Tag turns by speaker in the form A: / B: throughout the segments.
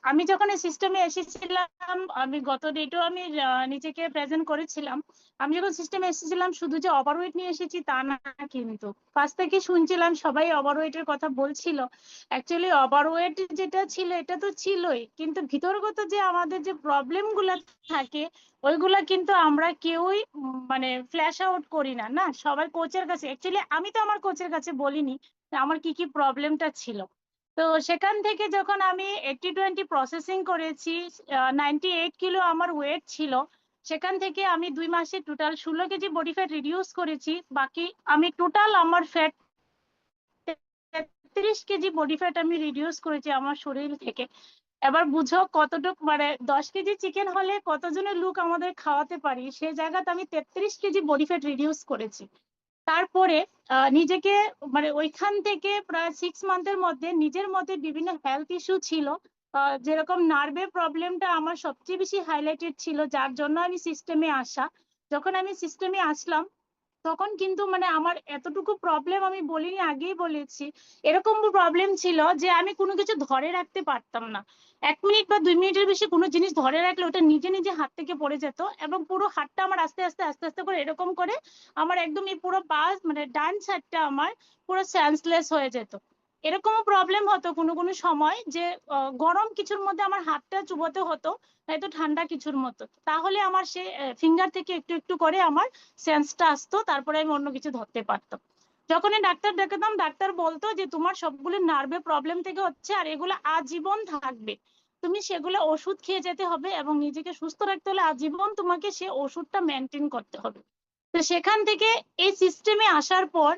A: আমি যখন এই সিস্টেমে এসেছিলাম, আমি গত ডেটেও আমি নিজেকে প্রেজেন্ট করেছিলাম। আমি যখন সিস্টেমে এসেছিলাম শুধু যে ওভারওয়েট নিয়ে এসেছি তা না, কিন্তু ফার্স্ট থেকে শুনছিলাম সবাই ওভারওয়েটের কথা বলছিল। অ্যাকচুয়ালি ওভারওয়েট যেটা ছিল এটা তো ছিলই, কিন্তু ভিতরগত যে আমাদের যে প্রবলেম গুলা থাকে ওইগুলা কিন্তু আমরা কেউই মানে ফ্ল্যাশ আউট করি না। না, সবাই কোচের কাছে, অ্যাকচুয়ালি আমি তো আমার কোচের কাছে বলিনি আমার কি কি প্রবলেমটা ছিল। তো সেখান থেকে যখন আমি 80-20 প্রসেসিং করেছি, 98 কিলো আমার ওয়েট ছিল। সেখান থেকে আমি 2 মাসে total 16 KG body fat reduce করেছি। বাকি আমি টোটাল আমার ফ্যাট 33 কেজি বডি ফ্যাট আমি রিডিউস করেছি আমার শরীর থেকে। এবার বুঝো কতটুক, মানে 10 কেজি চিকেন হলে কতজনের লোক আমাদের খাওয়াতে পারি, সেই জায়গাতে আমি 33 কেজি বডি ফ্যাট রিডিউস করেছি। তারপরে নিজেকে, মানে ওইখান থেকে প্রায় 6 মান্থের মধ্যে নিজের মধ্যে বিভিন্ন হেলথ ইস্যু ছিল। যেরকম নার্ভের প্রবলেমটা আমার সবচেয়ে বেশি হাইলাইটেড ছিল, যার জন্য আমি সিস্টেমে আসা। যখন আমি সিস্টেমে আসলাম তখন কিন্তু মানে আমার এতটুকু প্রবলেম আমি বলিনি, আগেই বলেছি। এরকম প্রবলেম ছিল যে আমি কোনো কিছু ধরে রাখতে পারতাম না। 1 মিনিট বা 2 মিনিটের বেশি কোনো জিনিস ধরে রাখলে ওটা নিজে নিজে হাত থেকে পড়ে যেত, এবং পুরো হাতটা আমার আস্তে আস্তে আস্তে আস্তে করে এরকম করে আমার একদম এই পুরো মানে ডান সাইডটা আমার পুরো সেন্সলেস হয়ে যেত। এরকমও প্রবলেম হতো কোনো কোনো সময় যে গরম কিছুর মধ্যে আমার হাতটা চুবোতে হতো, নয়তো ঠান্ডা কিছুর মতো, তাহলে আমার সে ফিঙ্গার থেকে একটু একটু করে আমার সেন্সটা আসতো, তারপরে আমি অন্য কিছু ধরতে পারতাম। যখনই ডাক্তার দেখাতাম ডাক্তার বলতো যে তোমার সবগুলো নার্ভে প্রবলেম থেকে হচ্ছে, আর এগুলো আজীবন থাকবে, তুমি সেগুলো ওষুধ খেয়ে যেতে হবে, এবং নিজেকে সুস্থ রাখতে হলে আজীবন তোমাকে সে ওষুধটা মেনটেন করতে হবে। তো সেখান থেকে এই সিস্টেমে আসার পর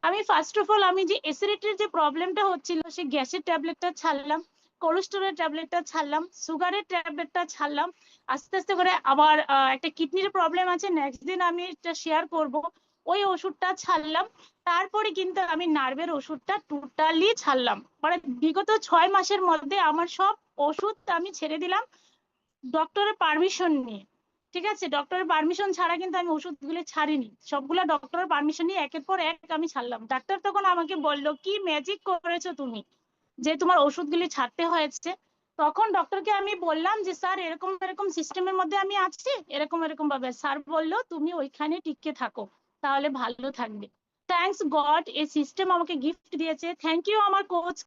A: আমি ফার্স্ট অফ অল আমি যে অ্যাসিডিটির যে প্রবলেমটা হচ্ছিল সেই গ্যাসের ট্যাবলেটটা ছাড়লাম, কোলেস্টেরলের ট্যাবলেটটা ছাড়লাম, সুগারের ট্যাবলেটটা ছাড়লাম। আস্তে আস্তে করে আবার একটা কিডনির প্রবলেম আছে, নেক্সট দিন আমি এটা শেয়ার করব, ওই ওষুধটা ছাড়লাম। তারপরে কিন্তু আমি নার্ভের ওষুধটা টোটালি ছাড়লাম, মানে বিগত 6 মাসের মধ্যে আমার সব ওষুধ আমি ছেড়ে দিলাম ডক্টরের পারমিশন নিয়ে। ঠিক আছে, ডক্টরের পারমিশন ছাড়া কিন্তু আমি ওষুধগুলো ছাড়িনি, সবগুলা ডক্টরের পারমিশন নিয়ে একের পর এক আমি ছাড়লাম। ডাক্তার তখন আমাকে বললো কি ম্যাজিক করেছো তুমি যে তোমার ওষুধগুলি ছাড়তে হয়েছে। তখন ডক্টরকে আমি বললাম যে স্যার এরকম এরকম সিস্টেমের মধ্যে আমি আছি, এরকম এরকম ভাবে। স্যার বললো তুমি ওইখানে টিকে থাকো, তাহলে ভালো থাকবে। থ্যাঙ্কস গড, এই সিস্টেম আমাকে গিফট দিয়েছে। থ্যাংক ইউ আমার কোচ